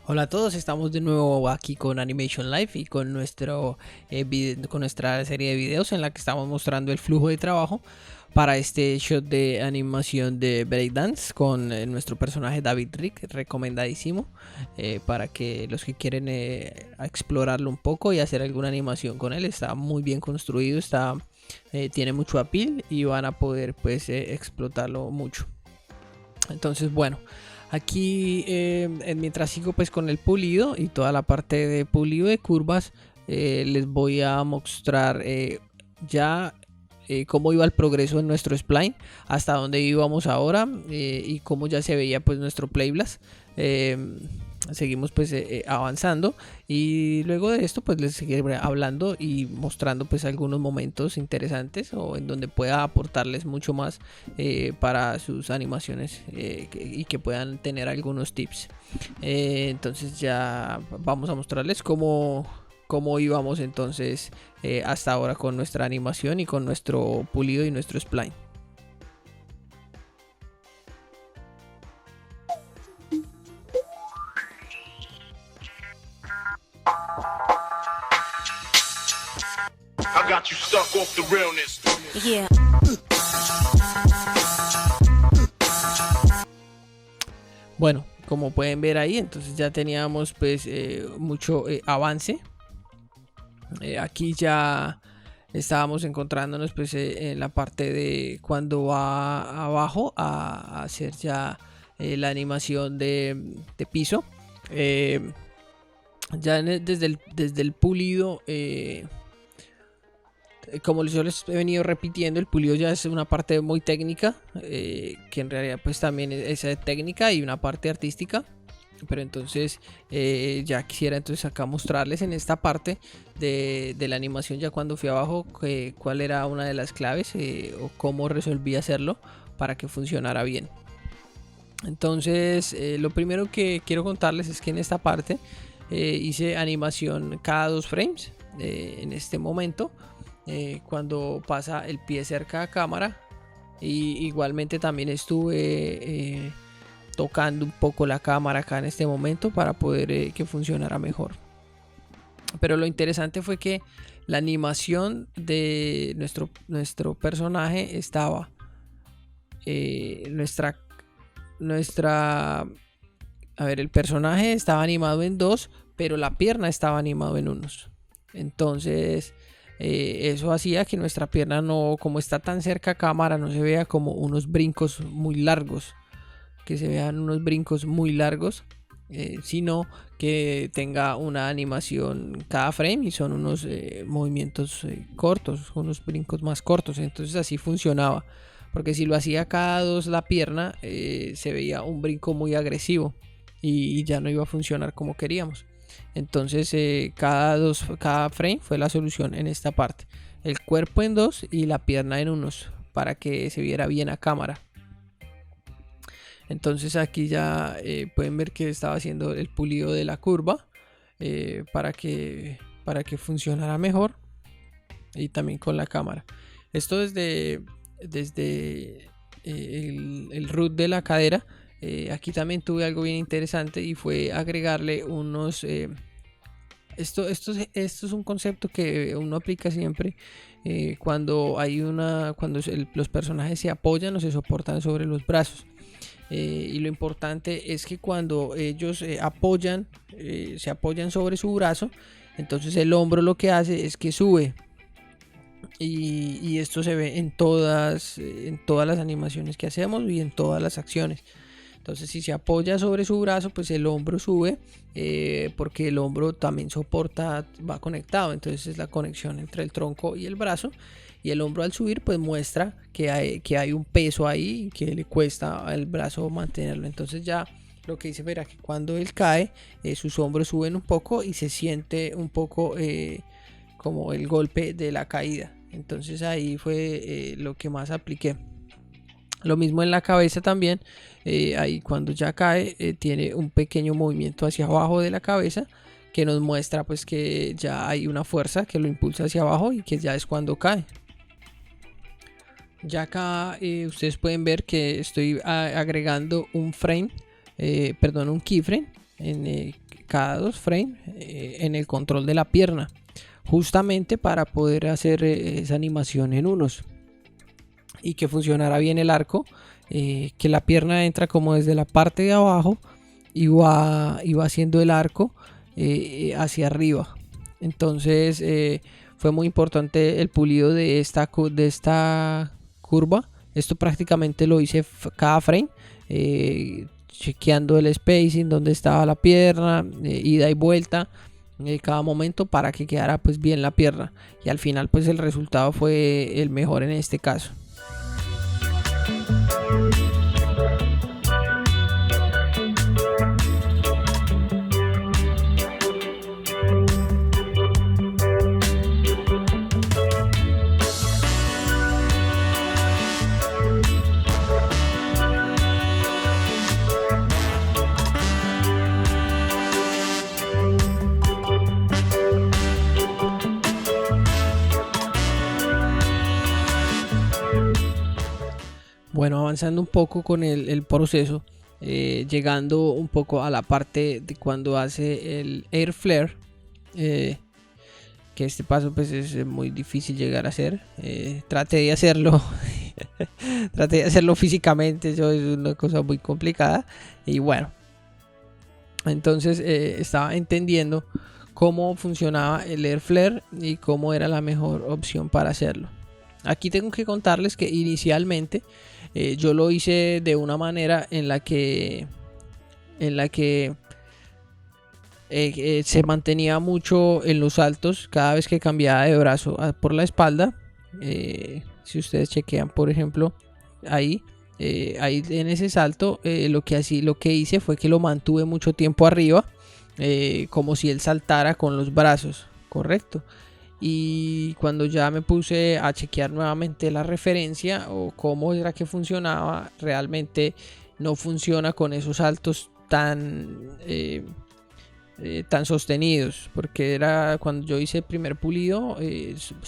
Hola a todos, estamos de nuevo aquí con Animation Live y con con nuestra serie de videos en la que estamos mostrando el flujo de trabajo para este shot de animación de breakdance con nuestro personaje David Rick, recomendadísimo para que los que quieren explorarlo un poco y hacer alguna animación con él. Está muy bien construido, tiene mucho appeal y van a poder pues explotarlo mucho. Entonces bueno, aquí mientras sigo pues con el pulido y toda la parte de pulido de curvas, les voy a mostrar ya cómo iba el progreso en nuestro spline, hasta dónde íbamos ahora y cómo ya se veía pues nuestro playblast. Seguimos pues avanzando y luego de esto pues les seguiré hablando y mostrando pues algunos momentos interesantes o en donde pueda aportarles mucho más para sus animaciones y que puedan tener algunos tips. Entonces ya vamos a mostrarles cómo íbamos entonces hasta ahora con nuestra animación y con nuestro pulido y nuestro spline. Got you stuck off the realness. Yeah. Bueno, como pueden ver ahí, entonces ya teníamos pues mucho avance. Aquí ya estábamos encontrándonos pues en la parte de cuando va abajo a hacer ya la animación de piso. Ya desde el pulido, como yo les he venido repitiendo, el pulido ya es una parte muy técnica, que en realidad pues también es técnica y una parte artística. Pero entonces ya quisiera entonces acá mostrarles en esta parte de la animación, ya cuando fui abajo, cuál era una de las claves o cómo resolví hacerlo para que funcionara bien. Entonces lo primero que quiero contarles es que en esta parte hice animación cada 2 frames en este momento, cuando pasa el pie cerca a cámara, y igualmente también estuve tocando un poco la cámara acá en este momento para poder que funcionara mejor. Pero lo interesante fue que la animación de nuestro personaje estaba el personaje estaba animado en 2, pero la pierna estaba animado en unos. Entonces eso hacía que nuestra pierna, no, como está tan cerca a cámara, no se vea como unos brincos muy largos, sino que tenga una animación cada frame y son unos movimientos cortos, unos brincos más cortos. Entonces así funcionaba, porque si lo hacía cada 2 la pierna, se veía un brinco muy agresivo y ya no iba a funcionar como queríamos. Entonces cada frame fue la solución en esta parte: el cuerpo en 2 y la pierna en unos, para que se viera bien a cámara. Entonces aquí ya pueden ver que estaba haciendo el pulido de la curva para que funcionara mejor, y también con la cámara. Esto desde el root de la cadera. Aquí también tuve algo bien interesante y fue agregarle unos... esto es un concepto que uno aplica siempre cuando los personajes se apoyan o se soportan sobre los brazos. Y lo importante es que cuando ellos se apoyan sobre su brazo, entonces el hombro lo que hace es que sube, y esto se ve en todas las animaciones que hacemos y en todas las acciones. Entonces si se apoya sobre su brazo, pues el hombro sube, porque el hombro también soporta, va conectado. Entonces es la conexión entre el tronco y el brazo, y el hombro al subir pues muestra que hay un peso ahí que le cuesta al brazo mantenerlo. Entonces ya lo que dice, verá que cuando él cae, sus hombros suben un poco y se siente un poco como el golpe de la caída. Entonces ahí fue lo que más apliqué. Lo mismo en la cabeza también. Ahí cuando ya cae, tiene un pequeño movimiento hacia abajo de la cabeza, que nos muestra pues que ya hay una fuerza que lo impulsa hacia abajo y que ya es cuando cae. Ya acá ustedes pueden ver que estoy agregando un frame, un keyframe, cada 2 frames en el control de la pierna, justamente para poder hacer esa animación en unos y que funcionara bien el arco, que la pierna entra como desde la parte de abajo y va haciendo el arco hacia arriba. Entonces fue muy importante el pulido de esta curva. Esto prácticamente lo hice cada frame, chequeando el spacing, donde estaba la pierna, ida y vuelta cada momento, para que quedara pues bien la pierna, y al final pues el resultado fue el mejor en este caso. Bueno, avanzando un poco con el proceso, llegando un poco a la parte de cuando hace el air flare, que este paso pues es muy difícil llegar a hacer. Traté de hacerlo traté de hacerlo físicamente, eso es una cosa muy complicada. Y bueno, entonces estaba entendiendo cómo funcionaba el air flare y cómo era la mejor opción para hacerlo. Aquí tengo que contarles que inicialmente yo lo hice de una manera en la que se mantenía mucho en los saltos cada vez que cambiaba de brazo por la espalda. Si ustedes chequean, por ejemplo, ahí en ese salto, lo que hice fue que lo mantuve mucho tiempo arriba, como si él saltara con los brazos, correcto. Y cuando ya me puse a chequear nuevamente la referencia o cómo era que funcionaba, realmente no funciona con esos saltos tan sostenidos, porque era cuando yo hice el primer pulido,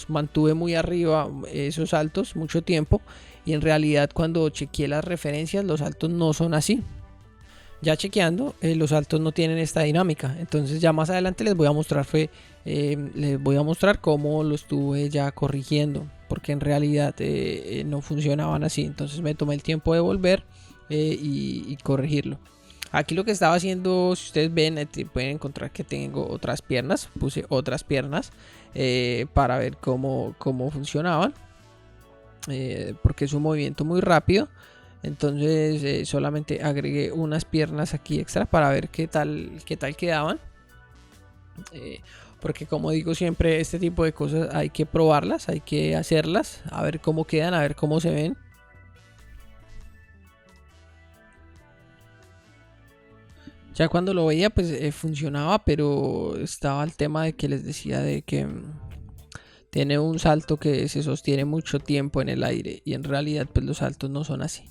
mantuve muy arriba esos saltos mucho tiempo, y en realidad cuando chequeé las referencias los saltos no son así. Ya chequeando, los saltos no tienen esta dinámica. Entonces ya más adelante les voy a mostrar cómo lo estuve ya corrigiendo, porque en realidad no funcionaban así. Entonces me tomé el tiempo de volver y corregirlo. Aquí lo que estaba haciendo, si ustedes ven, pueden encontrar que tengo otras piernas. Puse otras piernas para ver cómo funcionaban, porque es un movimiento muy rápido. Entonces solamente agregué unas piernas aquí extra para ver qué tal quedaban, porque como digo siempre, este tipo de cosas hay que probarlas, hay que hacerlas, a ver cómo quedan, a ver cómo se ven. Ya cuando lo veía pues funcionaba, pero estaba el tema de que les decía de que tiene un salto que se sostiene mucho tiempo en el aire, y en realidad pues los saltos no son así.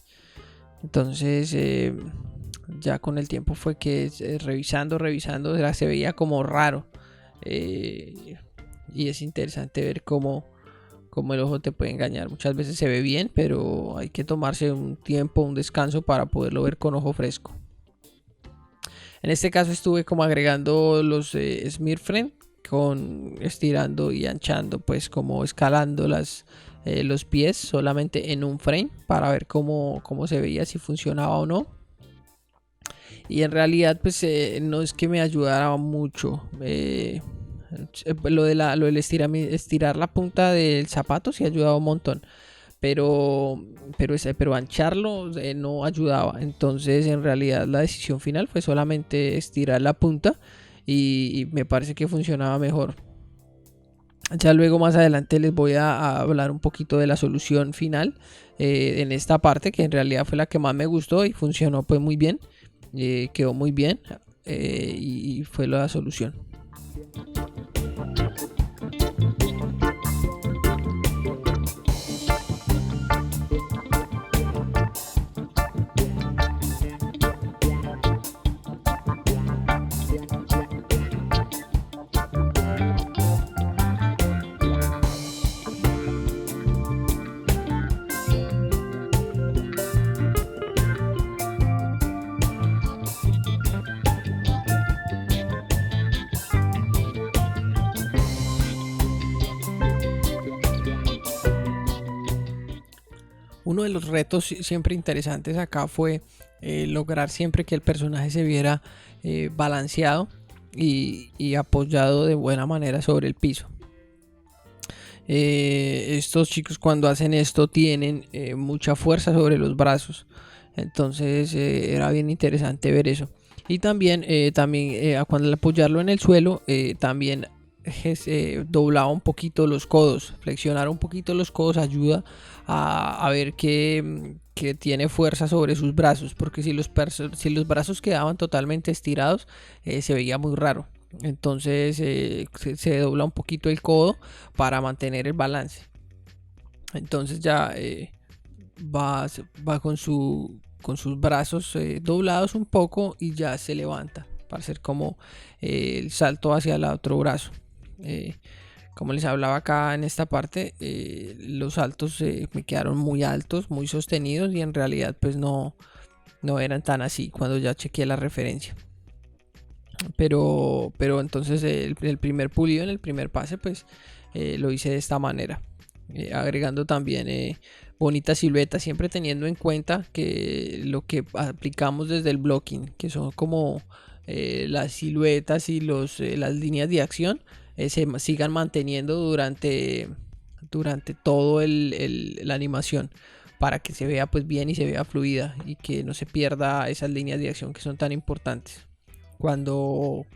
Entonces ya con el tiempo fue que revisando se veía como raro, y es interesante ver cómo el ojo te puede engañar. Muchas veces se ve bien, pero hay que tomarse un tiempo, un descanso, para poderlo ver con ojo fresco. En este caso estuve como agregando los smear frame, estirando y anchando, pues como escalando los pies solamente en un frame, para ver cómo se veía, si funcionaba o no. Y en realidad pues no es que me ayudara mucho. Lo del estirar la punta del zapato sí ayudaba un montón, pero ancharlo no ayudaba. Entonces en realidad la decisión final fue solamente estirar la punta, y me parece que funcionaba mejor. Ya luego más adelante les voy a hablar un poquito de la solución final en esta parte, que en realidad fue la que más me gustó y funcionó pues muy bien, quedó muy bien, y fue la solución. uno de los retos siempre interesantes acá fue lograr siempre que el personaje se viera balanceado y apoyado de buena manera sobre el piso. Estos chicos cuando hacen esto tienen mucha fuerza sobre los brazos, entonces era bien interesante ver eso. Y también cuando al apoyarlo en el suelo también doblaba un poquito los codos, flexionar un poquito los codos ayuda a ver que tiene fuerza sobre sus brazos, porque si los brazos quedaban totalmente estirados se veía muy raro. Entonces se dobla un poquito el codo para mantener el balance. Entonces ya va con sus brazos doblados un poco y ya se levanta para hacer como el salto hacia el otro brazo. Como les hablaba acá en esta parte, los saltos me quedaron muy altos, muy sostenidos, y en realidad pues no eran tan así cuando ya chequeé la referencia. Pero entonces el primer pulido en el primer pase pues lo hice de esta manera, agregando también bonita silueta, siempre teniendo en cuenta que lo que aplicamos desde el blocking, que son como las siluetas y las líneas de acción, se sigan manteniendo durante todo la animación, para que se vea pues bien y se vea fluida y que no se pierda esas líneas de acción que son tan importantes. Cuando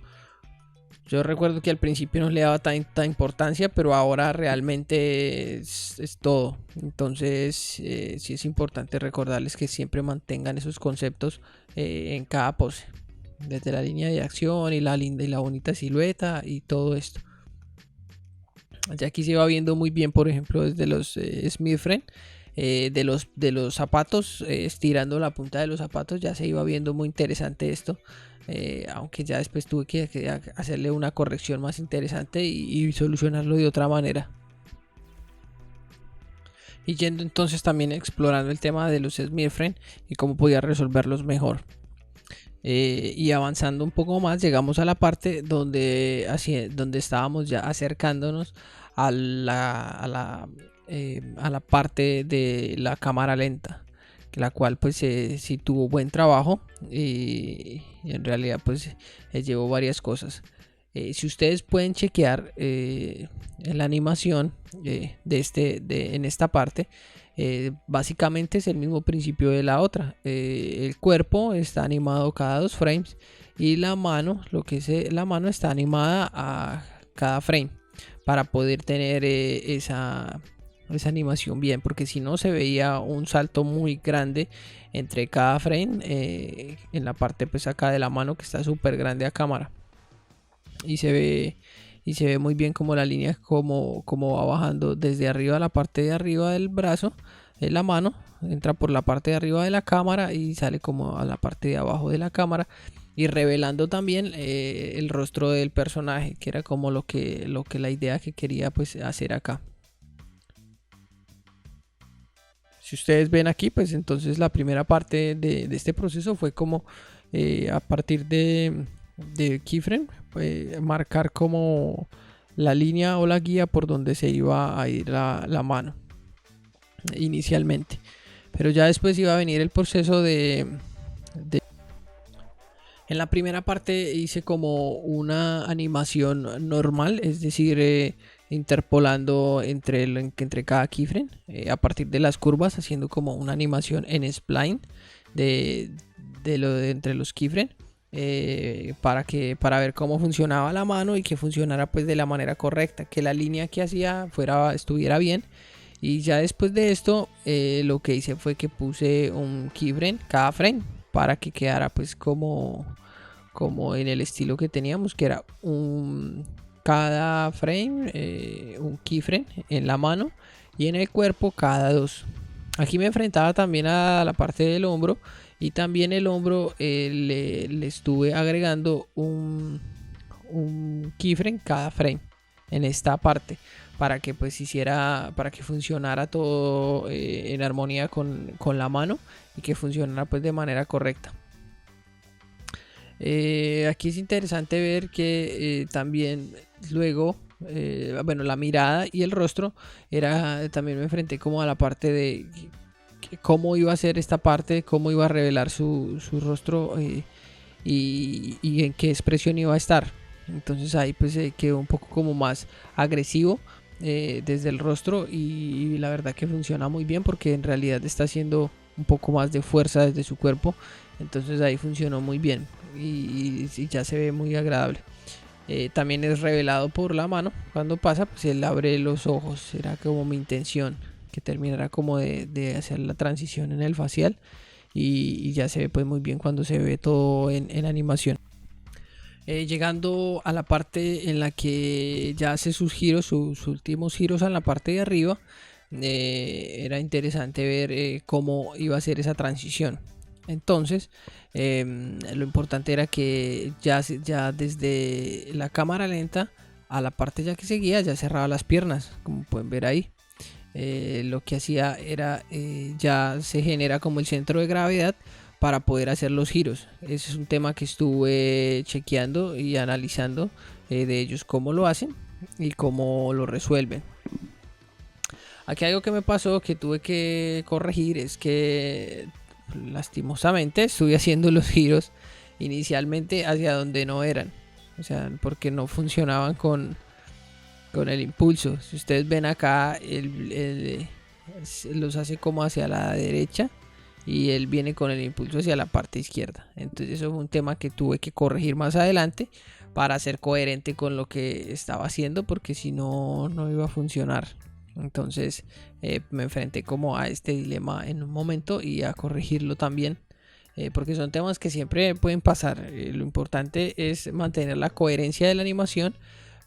yo recuerdo que al principio no le daba tanta importancia, pero ahora realmente es todo. Entonces sí es importante recordarles que siempre mantengan esos conceptos en cada pose, desde la línea de acción y la linda y la bonita silueta y todo esto. Ya aquí se va viendo muy bien, por ejemplo, desde los Smith Frame, de los zapatos, estirando la punta de los zapatos, ya se iba viendo muy interesante esto. Aunque ya después tuve que hacerle una corrección más interesante y solucionarlo de otra manera. Y yendo entonces también explorando el tema de los Smithfriend y cómo podía resolverlos mejor. Y avanzando un poco más, llegamos a la parte donde estábamos ya acercándonos a la parte de la cámara lenta, la cual pues sí tuvo buen trabajo y en realidad pues llevó varias cosas. Si ustedes pueden chequear en la animación en esta parte, básicamente es el mismo principio de la otra. El cuerpo está animado cada 2 frames y la mano, la mano está animada a cada frame, para poder tener esa animación bien, porque si no se veía un salto muy grande entre cada frame en la parte pues acá de la mano, que está súper grande a cámara, y se ve muy bien como la línea como va bajando desde arriba, la parte de arriba del brazo de la mano, entra por la parte de arriba de la cámara y sale como a la parte de abajo de la cámara, y revelando también el rostro del personaje, que era como lo que la idea que quería pues hacer acá. Si ustedes ven aquí, pues entonces la primera parte de este proceso fue como a partir de keyframe, marcar como la línea o la guía por donde se iba a ir la mano inicialmente, pero ya después iba a venir el proceso en la primera parte hice como una animación normal, es decir, interpolando entre cada keyframe a partir de las curvas, haciendo como una animación en spline entre los keyframes, para ver cómo funcionaba la mano y que funcionara pues de la manera correcta, que la línea que hacía estuviera bien. Y ya después de esto lo que hice fue que puse un keyframe cada frame, para que quedara pues como en el estilo que teníamos, que era cada frame un keyframe en la mano, y en el cuerpo cada 2. Aquí me enfrentaba también a la parte del hombro, y también el hombro le estuve agregando un keyframe cada frame en esta parte, para que pues para que funcionara todo en armonía con la mano y que funcionara pues de manera correcta. Aquí es interesante ver que también luego la mirada y el rostro también me enfrenté como a la parte de cómo iba a ser esta parte, cómo iba a revelar su rostro y en qué expresión iba a estar. Entonces ahí pues quedó un poco como más agresivo desde el rostro, y la verdad que funciona muy bien porque en realidad está haciendo un poco más de fuerza desde su cuerpo. Entonces ahí funcionó muy bien y ya se ve muy agradable. También es revelado por la mano. Cuando pasa, pues él abre los ojos. Era como mi intención que terminara como de hacer la transición en el facial, y ya se ve pues muy bien cuando se ve todo en animación. Llegando a la parte en la que ya hace sus giros, sus últimos giros en la parte de arriba, era interesante ver cómo iba a ser esa transición. Entonces lo importante era que ya desde la cámara lenta a la parte ya que seguía, ya cerraba las piernas, como pueden ver ahí. Lo que hacía era ya se genera como el centro de gravedad para poder hacer los giros. Ese es un tema que estuve chequeando y analizando de ellos, cómo lo hacen y cómo lo resuelven. Aquí algo que me pasó que tuve que corregir es que lastimosamente estuve haciendo los giros inicialmente hacia donde no eran, o sea, porque no funcionaban con el impulso. Si ustedes ven acá, los hace como hacia la derecha y él viene con el impulso hacia la parte izquierda. Entonces eso fue un tema que tuve que corregir más adelante para ser coherente con lo que estaba haciendo, porque si no, no iba a funcionar. Entonces me enfrenté como a este dilema en un momento y a corregirlo también, porque son temas que siempre pueden pasar. Lo importante es mantener la coherencia de la animación,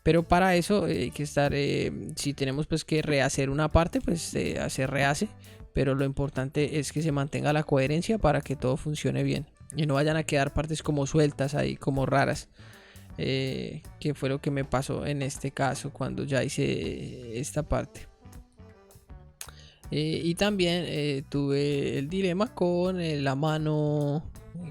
pero para eso hay que estar, si tenemos pues que rehacer una parte, pues se rehace, pero lo importante es que se mantenga la coherencia para que todo funcione bien y no vayan a quedar partes como sueltas ahí, como raras, que fue lo que me pasó en este caso cuando ya hice esta parte. Y también tuve el dilema con la mano,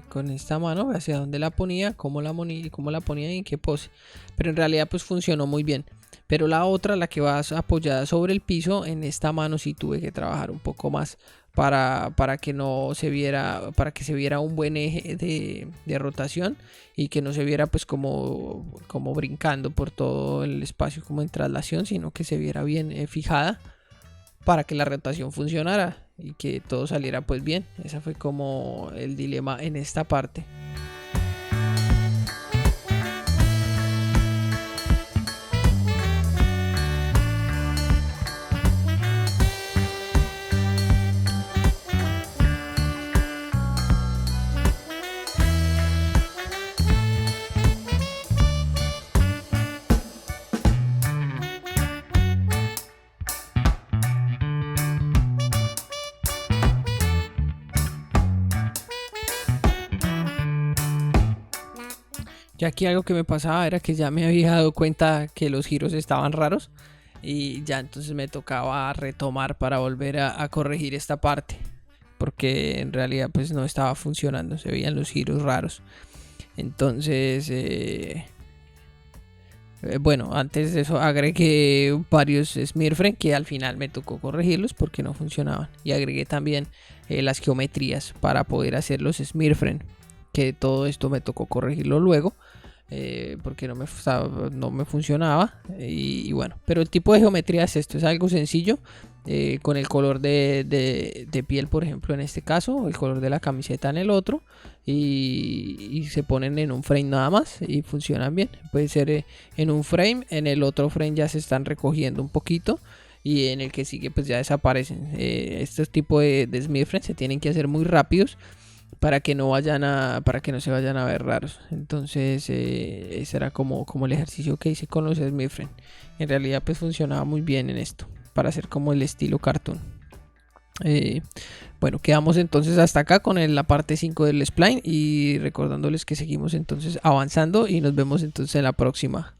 con esta mano, hacia dónde la ponía, cómo la ponía y en qué pose. Pero en realidad pues funcionó muy bien. Pero la otra, la que va apoyada sobre el piso, en esta mano sí tuve que trabajar un poco más para que no se viera, para que se viera un buen eje de rotación y que no se viera pues como brincando por todo el espacio como en traslación, sino que se viera bien fijada, para que la rotación funcionara y que todo saliera pues bien. Ese fue como el dilema en esta parte. Ya aquí algo que me pasaba era que ya me había dado cuenta que los giros estaban raros, y ya entonces me tocaba retomar para volver a corregir esta parte, porque en realidad pues no estaba funcionando, se veían los giros raros. Entonces bueno, antes de eso agregué varios Smurfs que al final me tocó corregirlos porque no funcionaban, y agregué también las geometrías para poder hacer los Smurfs, que todo esto me tocó corregirlo luego, porque no me funcionaba, y bueno, pero el tipo de geometría es esto, es algo sencillo, con el color de piel, por ejemplo, en este caso, el color de la camiseta en el otro, y se ponen en un frame nada más y funcionan bien. Puede ser en un frame, en el otro frame ya se están recogiendo un poquito, y en el que sigue pues ya desaparecen. Estos tipos de Smurfs se tienen que hacer muy rápidos para que no se vayan a ver raros. Entonces ese era como el ejercicio que hice con los Smurfs. En realidad pues funcionaba muy bien en esto, para hacer como el estilo cartoon. Bueno, quedamos entonces hasta acá con la parte 5 del spline, y recordándoles que seguimos entonces avanzando, y nos vemos entonces en la próxima.